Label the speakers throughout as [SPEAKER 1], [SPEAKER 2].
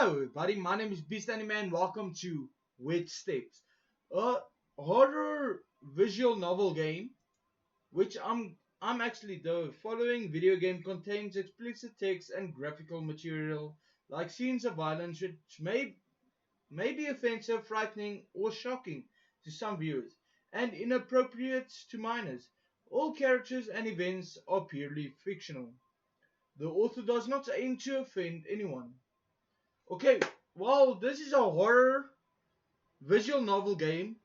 [SPEAKER 1] Hello everybody, my name is Beast and welcome to Wet Steps, a horror visual novel game which I'm actually the following video game contains explicit text and graphical material like scenes of violence which may be offensive, frightening or shocking to some viewers and inappropriate to minors. All characters and events are purely fictional. The author does not aim to offend anyone. Okay, well, this is a horror visual novel game,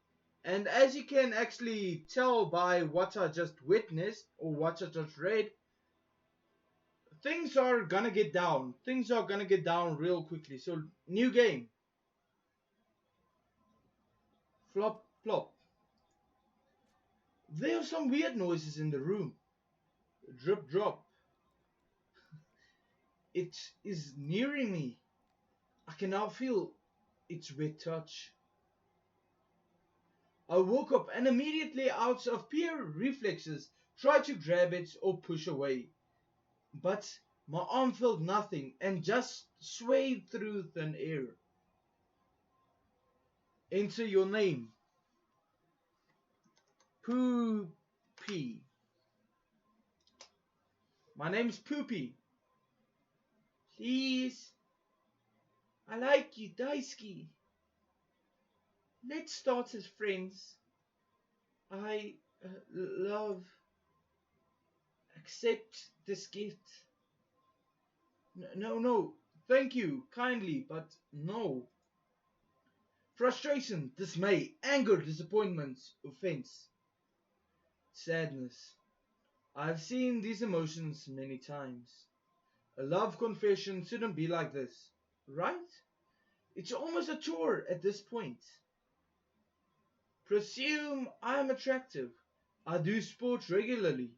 [SPEAKER 1] and as you can actually tell by what I just witnessed or what I just read, things are gonna get down. Things are gonna get down real quickly. So, new game. Flop, plop. There are some weird noises in the room. Drip, drop. It is nearing me. I can now feel its wet touch. I woke up and immediately out of pure reflexes tried to grab it or push away. But my arm felt nothing and just swayed through thin air. Enter your name. Poopy. My name's Poopy. Please. I like you, Daisuke. Let's start as friends. I love. Accept this gift. No. Thank you, kindly, but no. Frustration, dismay, anger, disappointment, offense, sadness. I've seen these emotions many times. A love confession shouldn't be like this, right? It's almost a chore at this point. Presume I'm attractive. I do sports regularly.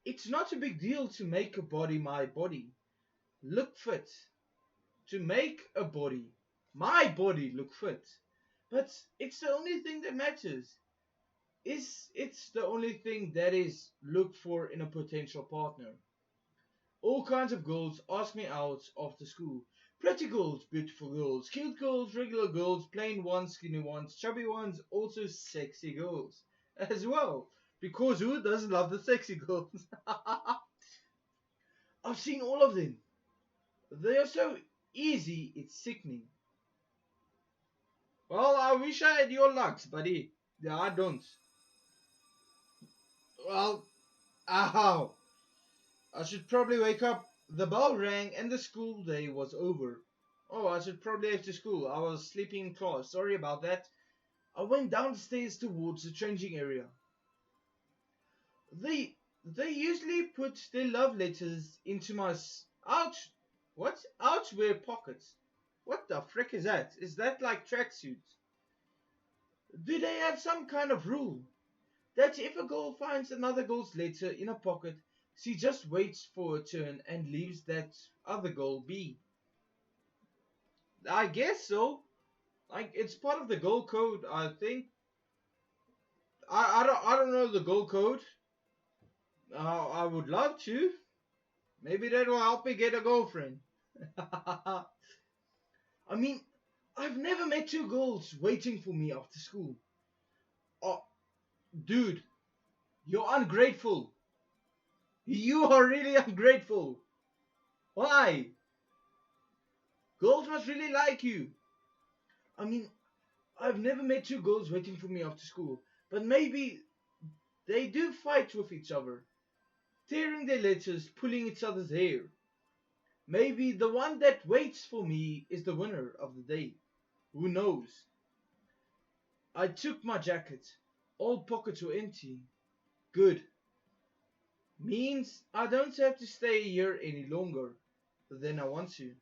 [SPEAKER 1] It's not a big deal to make a body my body. Look fit. To make a body, my body look fit. But it's the only thing that matters. It's the only thing that is looked for in a potential partner. All kinds of girls ask me out after school. Pretty girls, beautiful girls, cute girls, regular girls, plain ones, skinny ones, chubby ones, also sexy girls as well. Because who doesn't love the sexy girls? I've seen all of them. They are so easy, it's sickening. Well, I wish I had your lucks, buddy. Yeah, I don't. Well, ow. I should probably wake up. The bell rang and the school day was over. Oh, I should probably have to school. I was sleeping in class. Sorry about that. I went downstairs towards the changing area. They usually put their love letters into my ouchwear pockets. What the frick is that? Is that like tracksuits? Do they have some kind of rule that if a girl finds another girl's letter in a pocket, she just waits for a turn and leaves that other girl be? I guess so. Like, it's part of the girl code, I think. I don't know the girl code. I would love to. Maybe that will help me get a girlfriend. I mean, I've never met two girls waiting for me after school. Oh, dude, you're ungrateful. You are really ungrateful. Why? Girls must really like you. I mean, I've never met two girls waiting for me after school, but maybe they do fight with each other, tearing their letters, pulling each other's hair. Maybe the one that waits for me is the winner of the day. Who knows? I took my jacket. All pockets were empty. Good. Means I don't have to stay here any longer than I want to.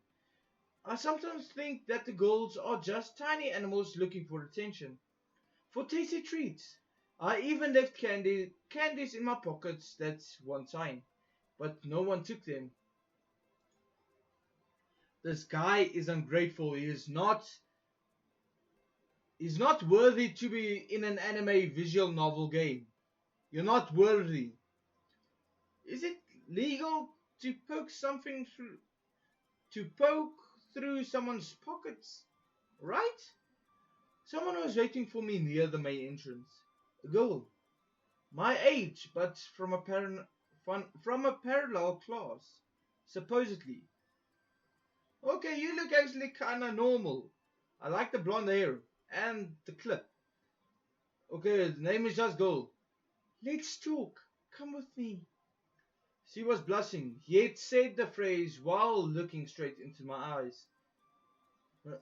[SPEAKER 1] I sometimes think that the girls are just tiny animals looking for attention, for tasty treats. I even left candies in my pockets that one time, but no one took them. This guy is ungrateful. He's not worthy to be in an anime visual novel game. You're not worthy. Is it legal to poke through someone's pockets, right? Someone was waiting for me near the main entrance. A girl, my age, but from a parallel class, supposedly. Okay, you look actually kinda normal. I like the blonde hair and the clip. Okay, the name is just girl. Let's talk. Come with me. She was blushing, yet said the phrase while looking straight into my eyes.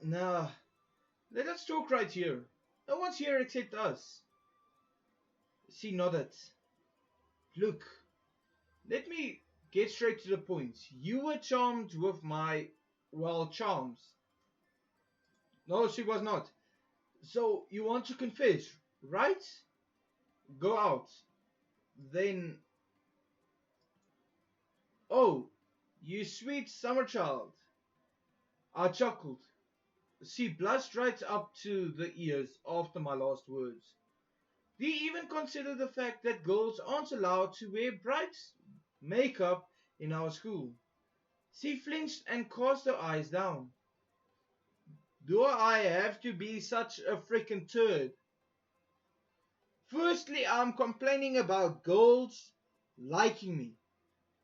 [SPEAKER 1] Nah, let us talk right here. No one's here except us. She nodded. Look, let me get straight to the point. You were charmed with my, well, charms. No, she was not. So you want to confess, right? Go out. Then, oh, you sweet summer child. I chuckled. She blushed right up to the ears after my last words. Do you even consider the fact that girls aren't allowed to wear bright makeup in our school? She flinched and cast her eyes down. Do I have to be such a frickin' turd? Firstly, I'm complaining about girls liking me.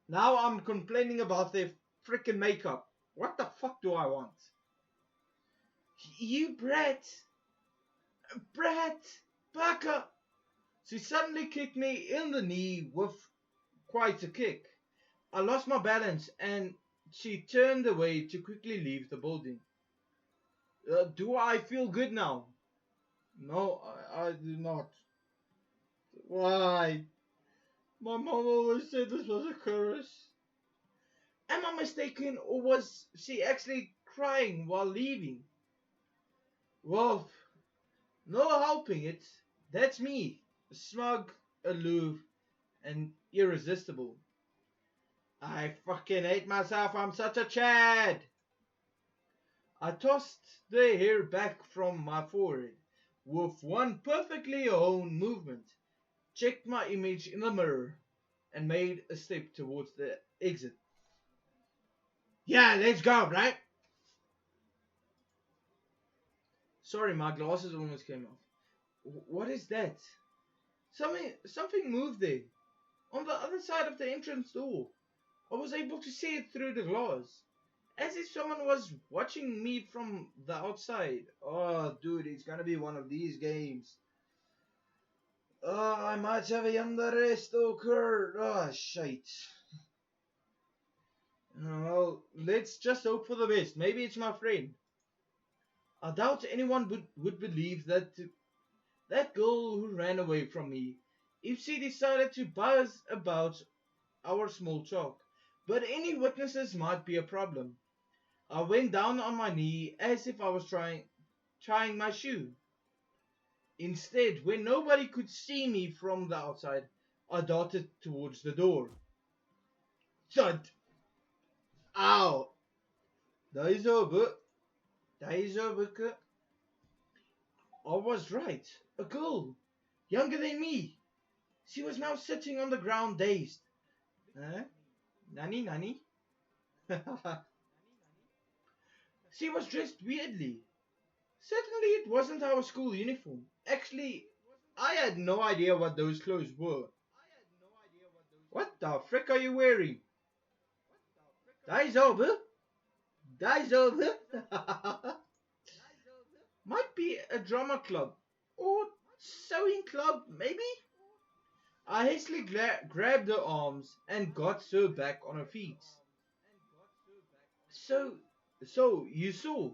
[SPEAKER 1] Now I'm complaining about their frickin' makeup. What the fuck do I want? You brat! Brat! Baka! She suddenly kicked me in the knee with quite a kick. I lost my balance and she turned away to quickly leave the building. Do I feel good now? No, I do not. Why? My mom always said this was a curse. Am I mistaken, or was she actually crying while leaving? Well, no helping it. That's me. Smug, aloof, and irresistible. I fucking hate myself. I'm such a Chad. I tossed the hair back from my forehead with one perfectly honed movement, checked my image in the mirror, and made a step towards the exit. Yeah, let's go, right? Sorry, my glasses almost came off. What is that? Something moved there. On the other side of the entrance door. I was able to see it through the glass. As if someone was watching me from the outside. Oh, dude, it's gonna be one of these games. Oh, I might have a unrest occurred. Oh, shite. Well, let's just hope for the best. Maybe it's my friend. I doubt anyone would believe that girl who ran away from me if she decided to buzz about our small talk. But any witnesses might be a problem. I went down on my knee as if I was trying my shoe. Instead, when nobody could see me from the outside, I darted towards the door. Thud! Ow! Daizobu. Daizobu. I was right. A girl. Younger than me. She was now sitting on the ground dazed. Huh? Nani nani? She was dressed weirdly. Certainly it wasn't our school uniform. Actually, I had no idea what those clothes were. What the frick are you wearing? Daizobu? Daizobu? Might be a drama club. Or sewing club, maybe? I hastily grabbed her arms and got her back on her feet. So, so you saw.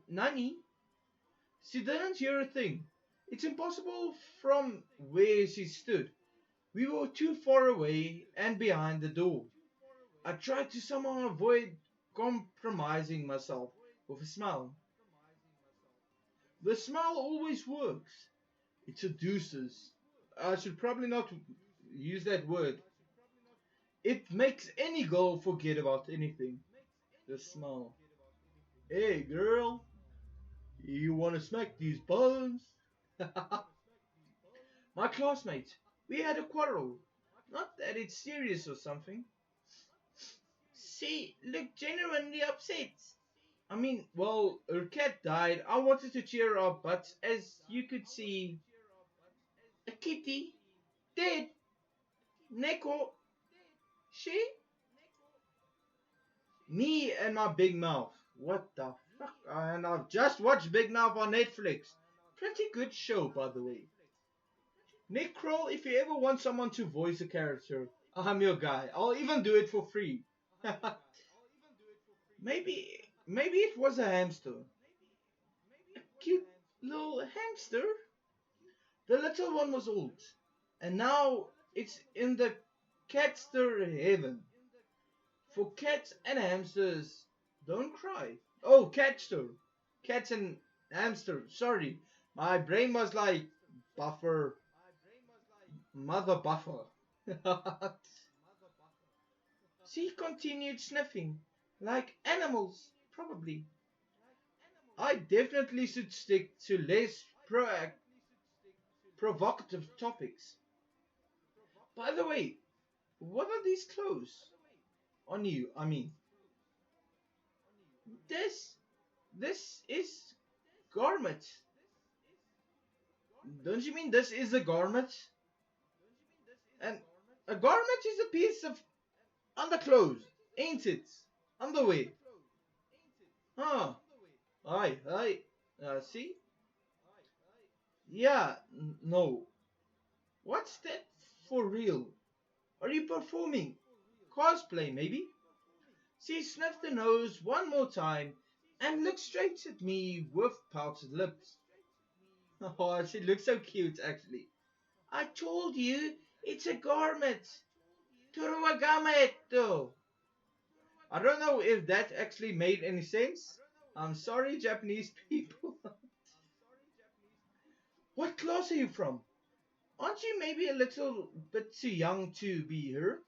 [SPEAKER 1] Nani? She didn't hear a thing. It's impossible from where she stood. We were too far away and behind the door. I tried to somehow avoid compromising myself with a smile. The smile always works. It seduces. I should probably not use that word. It makes any girl forget about anything. The smile. Hey girl, you wanna smack these bones? My classmate, we had a quarrel. Not that it's serious or something. She looked genuinely upset. I mean, well, her cat died. I wanted to cheer her up, but as you could see, a kitty, dead, Neko, she, me and my big mouth. What the fuck? And I've just watched Big Mouth on Netflix. Pretty good show, by the way. Nick Kroll, if you ever want someone to voice a character, I'm your guy. I'll even do it for free. maybe it was a hamster. A cute little hamster. The little one was old, and now it's in the catster heaven. For cats and hamsters, don't cry. Oh, catster. Cats and hamster. Sorry. My brain was like buffer, mother buffer. She continued sniffing. Like animals, probably. I definitely should stick to less provocative topics. By the way, what are these clothes on you? I mean, this this is garment. Don't you mean this is a garment? And a garment is a piece of underclothes, ain't it? Underwear. Huh. Aye. See? Yeah, no. What's that for real? Are you performing? Cosplay, maybe? She sniffed the nose one more time and looked straight at me with pouted lips. Oh, she looks so cute, actually. I told you, it's a garment. Turuagameto. I don't know if that actually made any sense. I'm sorry, Japanese people. What class are you from? Aren't you maybe a little bit too young to be here?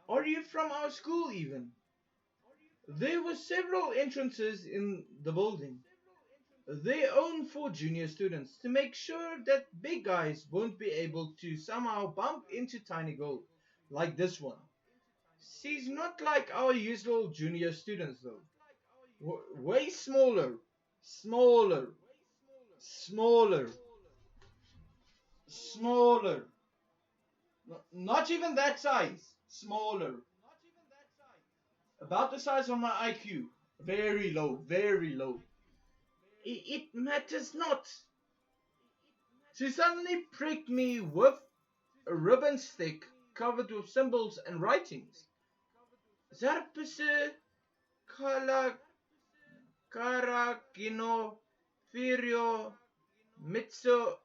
[SPEAKER 1] Are you from our school even? There were several entrances in the building. They own for junior students to make sure that big guys won't be able to somehow bump into tiny girl like this one. She's not like our usual junior students though. Way smaller, smaller, smaller, smaller. Not even that size. Smaller. About the size of my IQ. Very low, very low. It matters not. She suddenly pricked me with a ribbon stick covered with symbols and writings. Zarpese kala karakino firio mitsu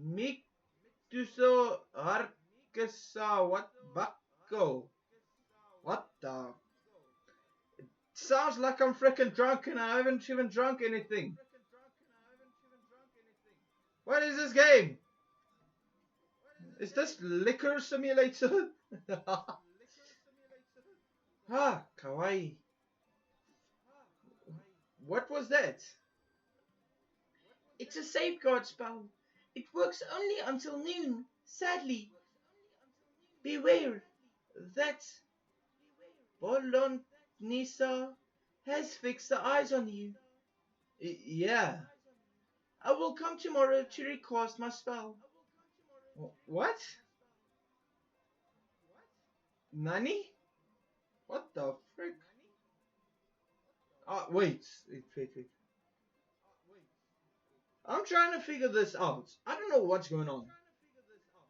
[SPEAKER 1] mituso harkesa what bako. What the? Sounds like I'm freaking drunk and I haven't even drunk anything. What is this game? Is this liquor simulator? Ah, kawaii. What was that? It's a safeguard spell. It works only until noon. Sadly, beware that Bolonisa has fixed the eyes on you. Yeah. I will come tomorrow to recast my spell. What? Nani? What the frick? Wait. I'm trying to figure this out. I don't know what's going on.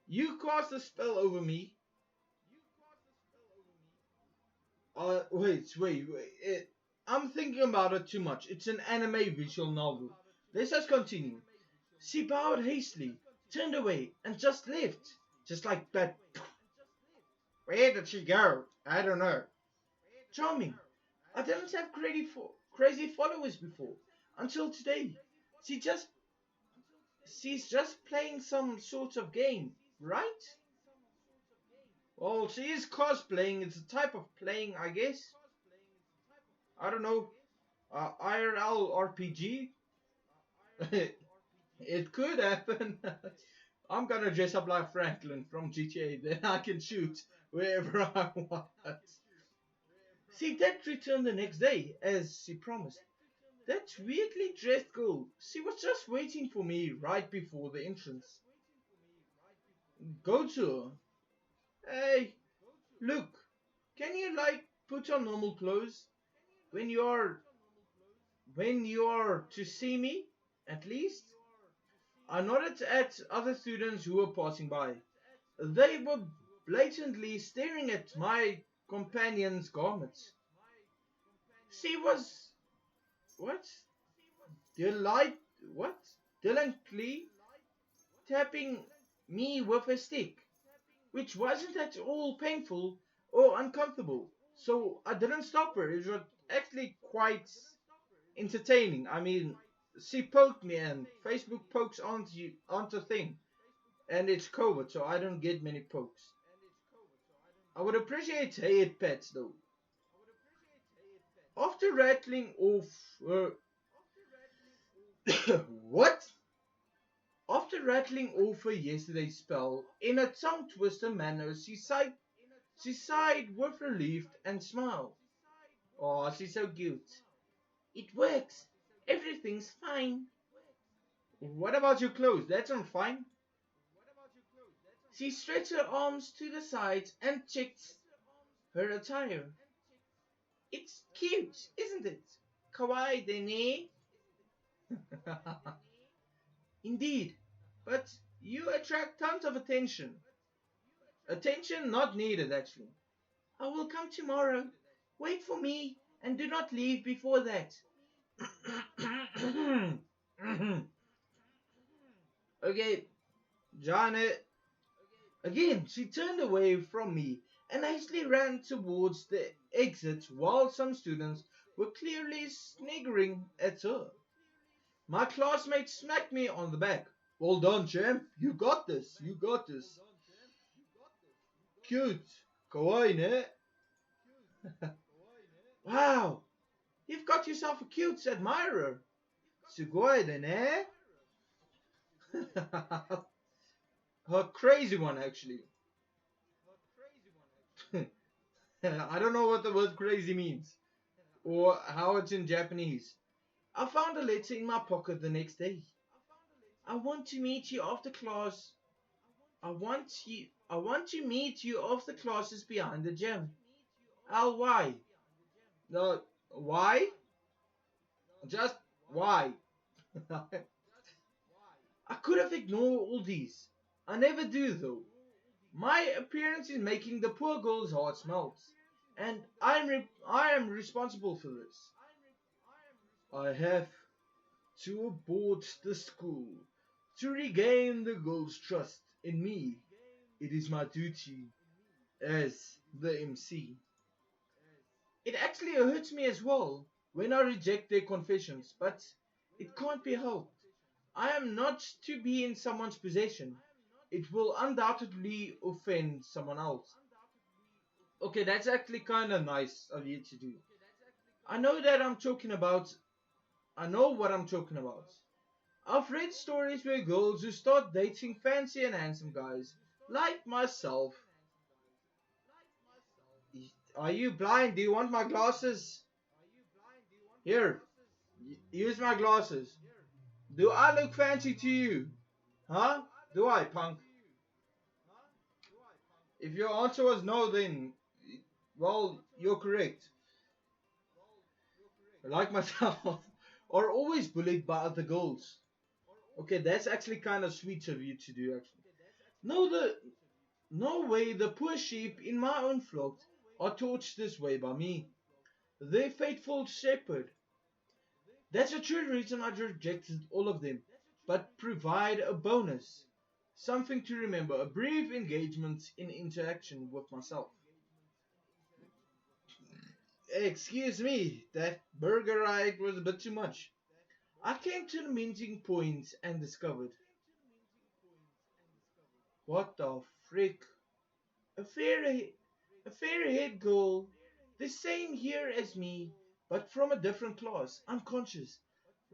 [SPEAKER 1] You cast a spell over me. Wait. I'm thinking about it too much. It's an anime visual novel. Let's just continue. She bowed hastily, turned away, and just left. Just like that. Where did she go? I don't know. Charming. I didn't have crazy followers before. Until today. She's just playing some sort of game, right? Well, she is cosplaying. It's a type of playing, I guess. I don't know. IRL RPG? It could happen. I'm gonna dress up like Franklin from GTA. Then I can shoot wherever I want. She did return the next day, as she promised. That weirdly dressed girl, she was just waiting for me right before the entrance. Go to her. Hey, look, can you put on normal clothes when you're to see me, at least? I nodded at other students who were passing by. They were blatantly staring at my companion's garments. She was what? Delight what? Diligently tapping me with a stick, which wasn't at all painful or uncomfortable. So I didn't stop her. It was actually quite entertaining. I mean, she poked me, and Facebook pokes onto thing, and it's COVID, so I don't get many pokes. I would appreciate head pets though. After rattling off what? After rattling off her yesterday's spell in a tongue twister manner, she sighed with relief and smiled. Oh, she's so cute. It works. Everything's fine. What about your clothes? That's not fine. She stretched her arms to the sides and checked her attire. It's cute, isn't it? Kawaii dene. Indeed, but you attract tons of attention. Attention not needed, actually. I will come tomorrow. Wait for me and do not leave before that. Okay, Janet. Again, she turned away from me and hastily ran towards the exit while some students were clearly sniggering at her. My classmate smacked me on the back. Well done, champ. You got this. You got this. Cute. Kawaii, ne? Wow. You've got yourself a cute admirer. Sugoi, ne? A crazy one, actually. I don't know what the word crazy means or how it's in Japanese. I found a letter in my pocket the next day. I want to meet you after class. I want to meet you after classes behind the gym. Why? No, why? Just why? I could have ignored all these. I never do though. My appearance is making the poor girl's heart melt, and I am responsible for this. I have to abort the school to regain the girl's trust in me. It is my duty as the MC. It actually hurts me as well when I reject their confessions, but it can't be helped. I am not to be in someone's possession. It will undoubtedly offend someone else. Okay, that's actually kind of nice of you to do. I know that I'm talking about. I know what I'm talking about. I've read stories where girls who start dating fancy and handsome guys, like myself. Are you blind? Do you want my glasses? Here, use my glasses. Do I look fancy to you? Huh? Do I, punk? If your answer was no, then, well, you're correct. Like myself, are always bullied by other girls. Okay, that's actually kind of sweet of you to do, actually. No, no way the poor sheep in my own flock are tortured this way by me. The faithful shepherd. That's a true reason I rejected all of them, but provide a bonus. Something to remember, a brief engagement in interaction with myself. Excuse me, that burger I ate was a bit too much. I came to the meeting point and discovered. What the frick? A fairy, a fairy-haired girl, the same here as me, but from a different class, unconscious,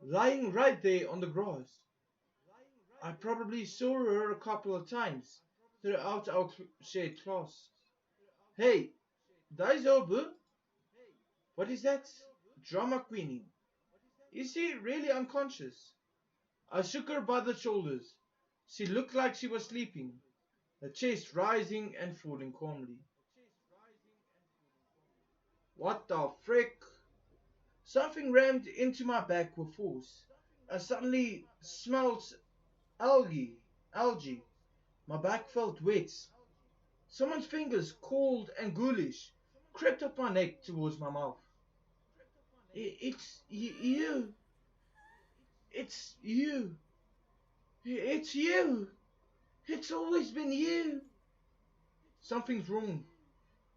[SPEAKER 1] lying right there on the grass. I probably saw her a couple of times throughout our shared class. Hey, 大丈夫? What is that? Drama queenie. Is she really unconscious? I shook her by the shoulders. She looked like she was sleeping, her chest rising and falling calmly. What the frick? Something rammed into my back with force. I suddenly smelled algae. Algae. My back felt wet. Someone's fingers, cold and ghoulish, crept up my neck towards my mouth. It's you. It's you. It's you. It's always been you. Something's wrong.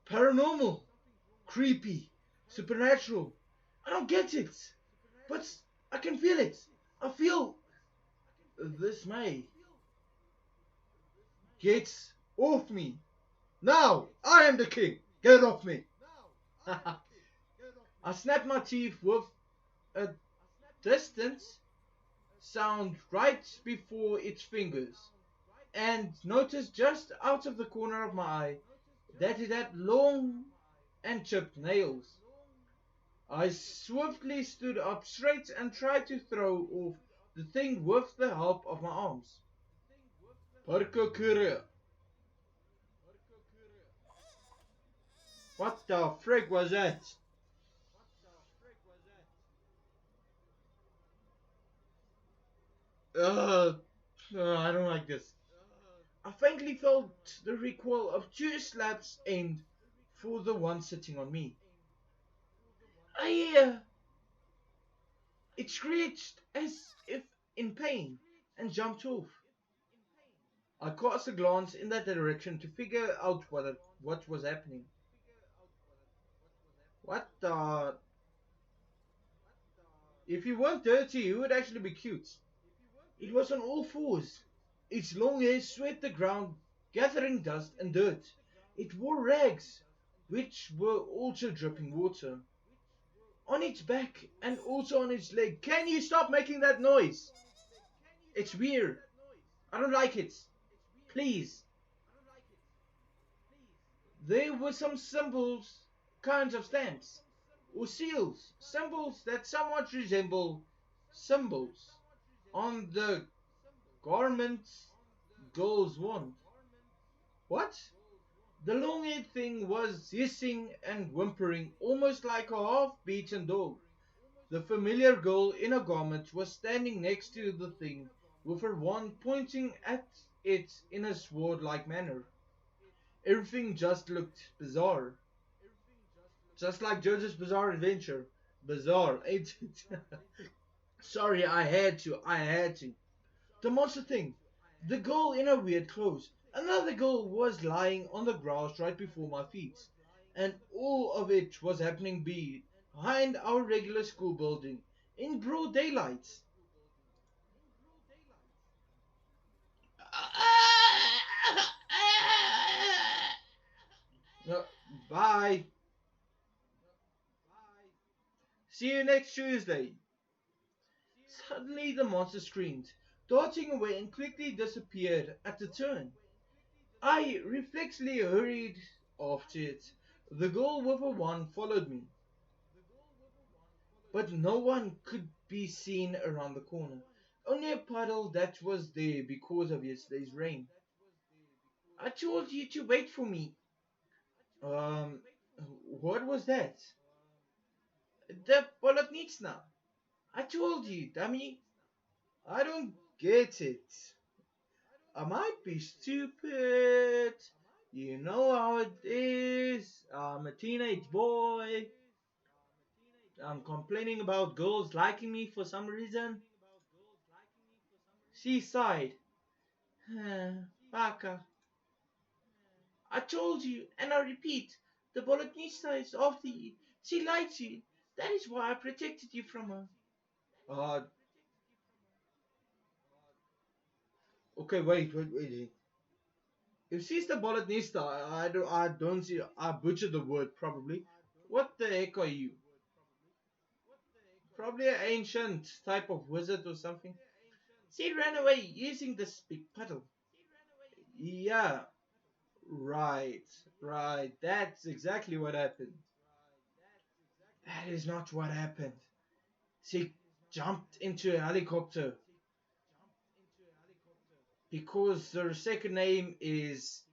[SPEAKER 1] Paranormal. Creepy. Supernatural. I don't get it. But I can feel it. I feel this may. Get off me. Now I am the king. Get off me. I snapped my teeth with a distant sound right before its fingers, and noticed just out of the corner of my eye that it had long and chipped nails. I swiftly stood up straight and tried to throw off the thing with the help of my arms. Parkour. What the frick was that? Ugh, I don't like this. I faintly felt the recoil of two slaps aimed for the one sitting on me. I it screeched as if in pain and jumped off. I cast a glance in that direction to figure out what was happening. What the? If you weren't dirty, you would actually be cute. It was on all fours. Its long hair swept the ground, gathering dust and dirt. It wore rags, which were also dripping water. On its back and also on its leg. Can you stop making that noise? It's weird. I don't like it. Please. There were some symbols, kinds of stamps, or seals, symbols that somewhat resemble symbols on the garment girls want. What? The long-haired thing was hissing and whimpering almost like a half-beaten dog. The familiar girl in a garment was standing next to the thing with her wand pointing at it in a sword-like manner. Everything just looked bizarre. Just like JoJo's Bizarre Adventure. Bizarre, ain't it? Sorry, I had to. The monster thing. The girl in her weird clothes. Another girl was lying on the grass right before my feet. And all of it was happening behind our regular school building. In broad daylight. No, bye. See you next Tuesday. Suddenly the monster screamed, darting away and quickly disappeared at the turn. I reflexively hurried after it. The girl with a wand followed me, but no one could be seen around the corner. Only a puddle that was there because of yesterday's rain. I told you to wait for me. Um, what was that? The Bolotnitsna. I told you, dummy. I don't get it. I might be stupid. You know how it is. I'm a teenage boy. I'm complaining about girls liking me for some reason. She sighed. Baka. I told you, and I repeat, the Bolognese is after you. She likes you. That is why I protected you from her. Uh, okay, wait. If she's the Bolognese, I don't see. I butchered the word probably. What the heck are you? Probably an ancient type of wizard or something. She ran away using this big puddle. Yeah, right. That's exactly what happened. That is not what happened. She jumped into a helicopter because her second name is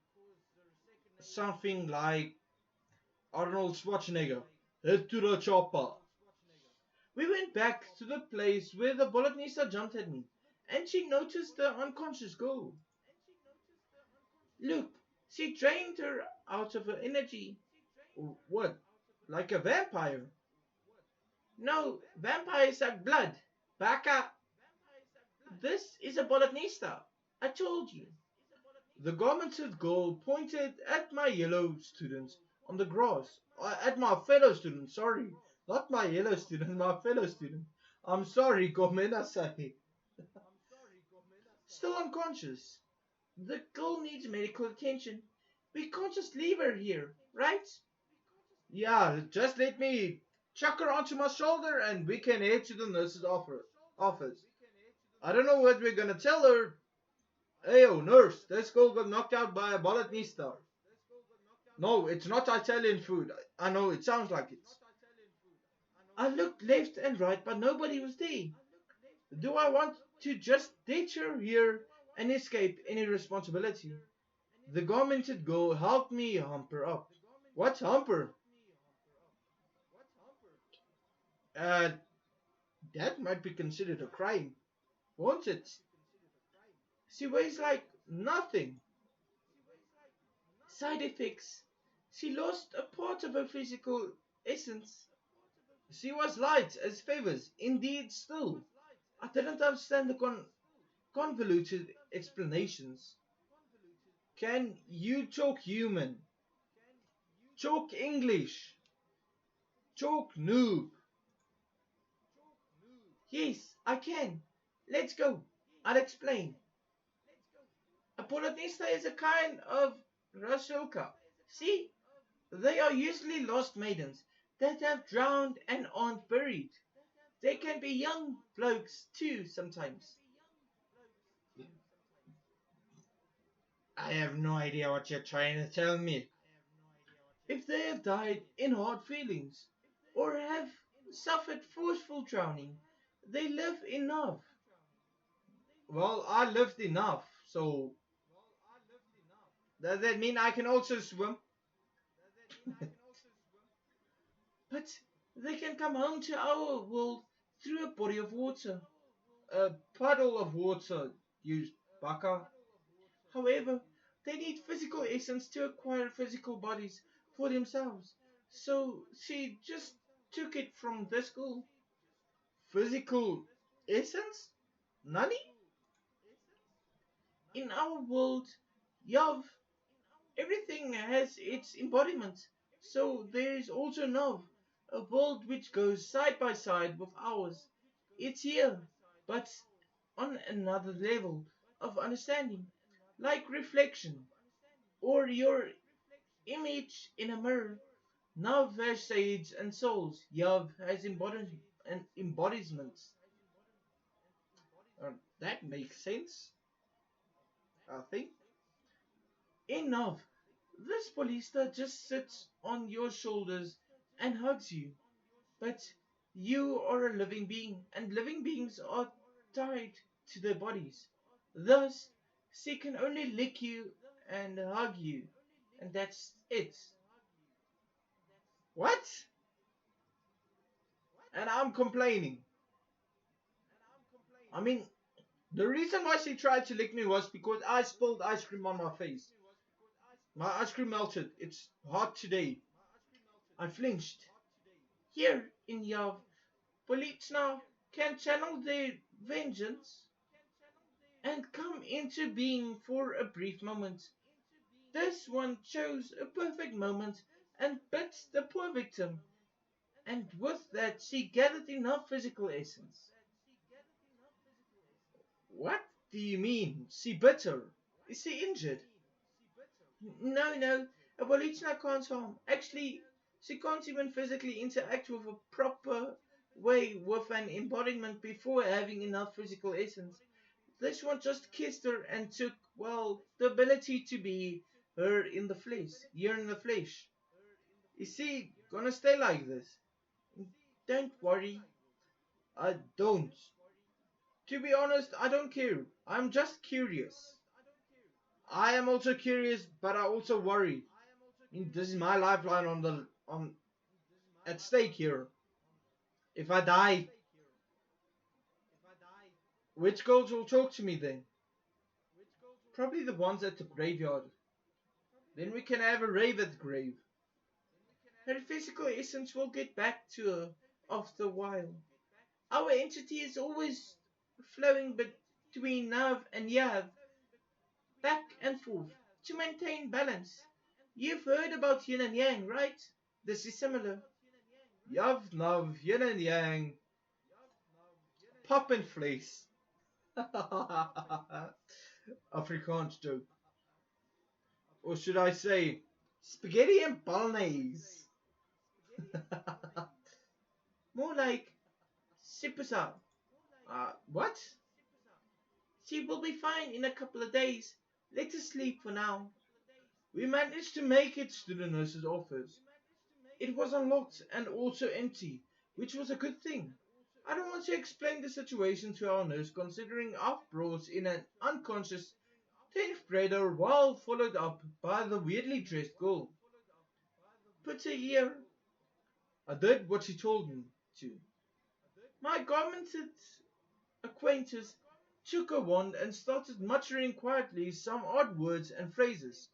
[SPEAKER 1] something like Arnold Schwarzenegger. Head to the chopper. We went back to the place where the Bolognese jumped at me, and she noticed the unconscious girl. Look, she drained her out of her energy. What? Like a vampire? No, vampires suck blood. Baka, this is a Bolognese. I told you. The garmented girl pointed at my yellow students on the grass. At my fellow student, sorry. Not my yellow student, my fellow student. I'm sorry, Gomenasai. Still unconscious. The girl needs medical attention. We can't just leave her here, right? Yeah, just let me chuck her onto my shoulder and we can head to the nurse's office. I don't know what we're gonna tell her. Hey, oh, nurse, this girl got knocked out by a balletnista. No, it's not Italian food. I know, it sounds like it. I looked left and right, but nobody was there. Do I want to just ditch her here and escape any responsibility? The garmented girl helped me hump her up. What's humper? Uh, that might be considered a crime, won't it? She weighs like nothing. Side effects. She lost a part of her physical essence. She was light as feathers, indeed still. I didn't understand the convoluted explanations. Can you talk human? Talk English? Talk noob? Yes, I can. Let's go. I'll explain. A Polonista is a kind of Rasulka. See, they are usually lost maidens that have drowned and aren't buried. They can be young blokes too sometimes. I have no idea what you're trying to tell me. If they have died in hard feelings or have suffered forceful drowning, they live enough. Well, I lived enough, so does that mean I can also swim? But they can come home to our world through a body of water. A puddle of water, you baka. However, they need physical essence to acquire physical bodies for themselves. So she just took it from the school. Physical essence? Nani? In our world, Yav, everything has its embodiment. So there is also Nov, a world which goes side by side with ours. It's here, but on another level of understanding, like reflection, or your image in a mirror. Nav has shades and souls. Yav has embodiments. That makes sense, I think. Enough. This Polista just sits on your shoulders and hugs you. But you are a living being, and living beings are tied to their bodies. Thus, she can only lick you and hug you, and that's it. What? And I'm complaining. I mean, the reason why she tried to lick me was because I spilled ice cream on my face. My ice cream melted. It's hot today. I flinched. Here in Yav, Politsna can channel their vengeance and come into being for a brief moment. This one chose a perfect moment and bit the poor victim, and with that she gathered enough physical essence. What do you mean? She bit her? Is she injured? No, no, a Abolichna can't harm. Actually, she can't even physically interact with a proper way with an embodiment before having enough physical essence. This one just kissed her and took, well, the ability to be her in the flesh, here in the flesh. Is she gonna stay like this? Don't worry. I don't. To be honest, I don't care. I'm just curious. I am also curious, but I also worry. I mean, this is my lifeline on at stake here. If I die, which girls will talk to me then? Probably the ones at the graveyard. Then we can have a rave at the grave. Her physical essence will get back to her after a while. Our entity is always flowing between Nav and Yav, back and forth, to maintain balance. You've heard about yin and yang, right? This is similar. Yav, Nav, yin and yang, pop and vlees. Afrikaans joke. Or should I say, spaghetti and bolognese? More like, sipusa. What? She will be fine in a couple of days. Let her sleep for now. We managed to make it to the nurse's office. It was unlocked and also empty, which was a good thing. I don't want to explain the situation to our nurse considering I've brought in an unconscious 10th grader while followed up by the weirdly dressed girl. Put her here. I did what she told me to. My garmented acquaintance took a wand and started muttering quietly some odd words and phrases.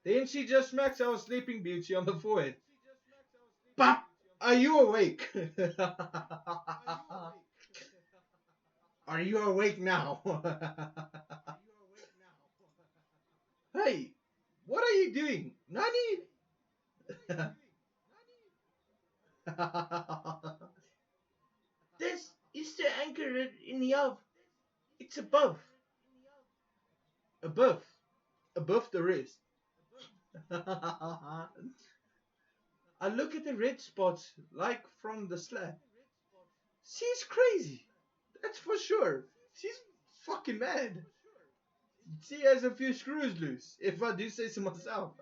[SPEAKER 1] Then she just smacked our sleeping beauty on the forehead. Pop! Are you awake? Are you awake now? Hey, what are you doing? Nani? This is to anchor it in the oven. It's above. Above. Above the rest. I look at the red spots like from the slab. She's crazy. That's for sure. She's fucking mad. She has a few screws loose, if I do say so myself.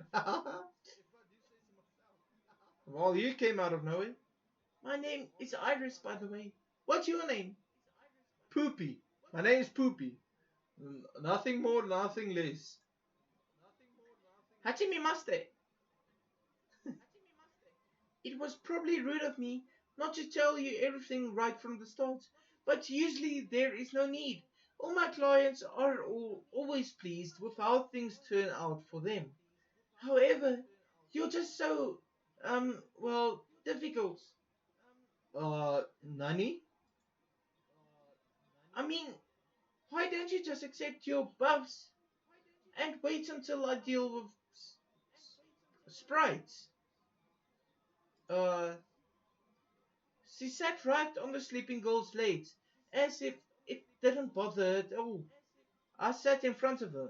[SPEAKER 1] Well, you came out of nowhere. My name is Iris, by the way. What's your name? Poopy. My name is Poopy. Nothing more, nothing less. Hachimi Maste. It was probably rude of me not to tell you everything right from the start, but usually there is no need. All my clients are always pleased with how things turn out for them. However, you're just so, well, difficult. Nani? I mean, why don't you just accept your buffs and wait until I deal with sprites? Uh, she sat right on the sleeping girl's legs, as if it didn't bother her at all. I sat in front of her.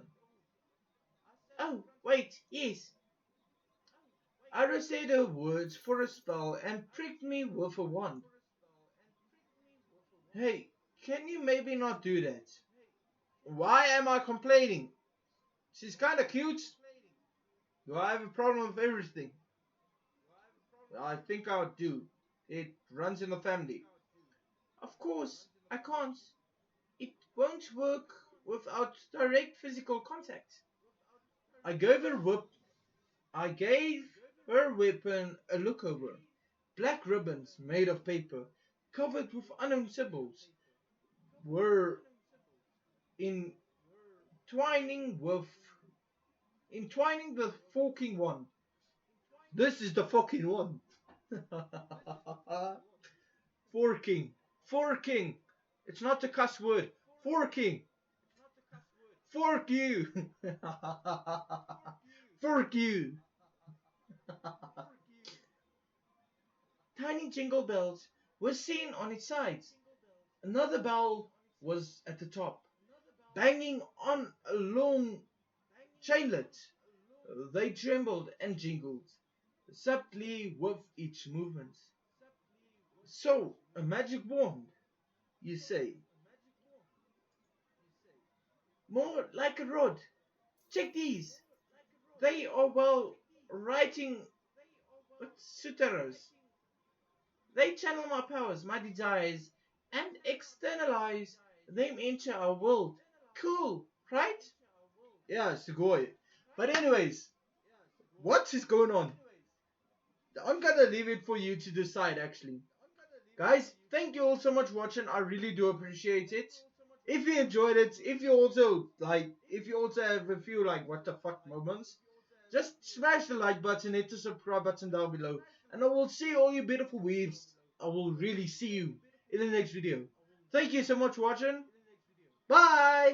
[SPEAKER 1] Oh, wait, yes. Ira said her words for a spell and pricked me with a wand. Hey, can you maybe not do that? Why am I complaining? She's kinda cute. Do I have a problem with everything? I think I do. It runs in the family. Of course, I can't. It won't work without direct physical contact. I gave her whip. I gave her weapon a look over. Black ribbons made of paper, covered with unknown symbols, were entwining with entwining the forking one. This is the fucking one. Forking. Forking. It's not a cuss word. Forking. Fork you. Fork you. Tiny jingle bells were seen on its sides. Another bell was at the top, banging on a long chainlet. They trembled and jingled, subtly with each movement. So, a magic wand, you say? More like a rod. Check these. They are well writing sutras. They channel my powers, my desires, and externalize them into our world. Cool, right? Yeah, sugoi. But anyways, what is going on? I'm gonna leave it for you to decide actually. Guys, thank you all so much for watching. I really do appreciate it. If you enjoyed it, if you also have a few like what the fuck moments, just smash the like button, hit the subscribe button down below, and I will see all you beautiful weaves. I will really see you in the next video. Thank you so much for watching. Bye!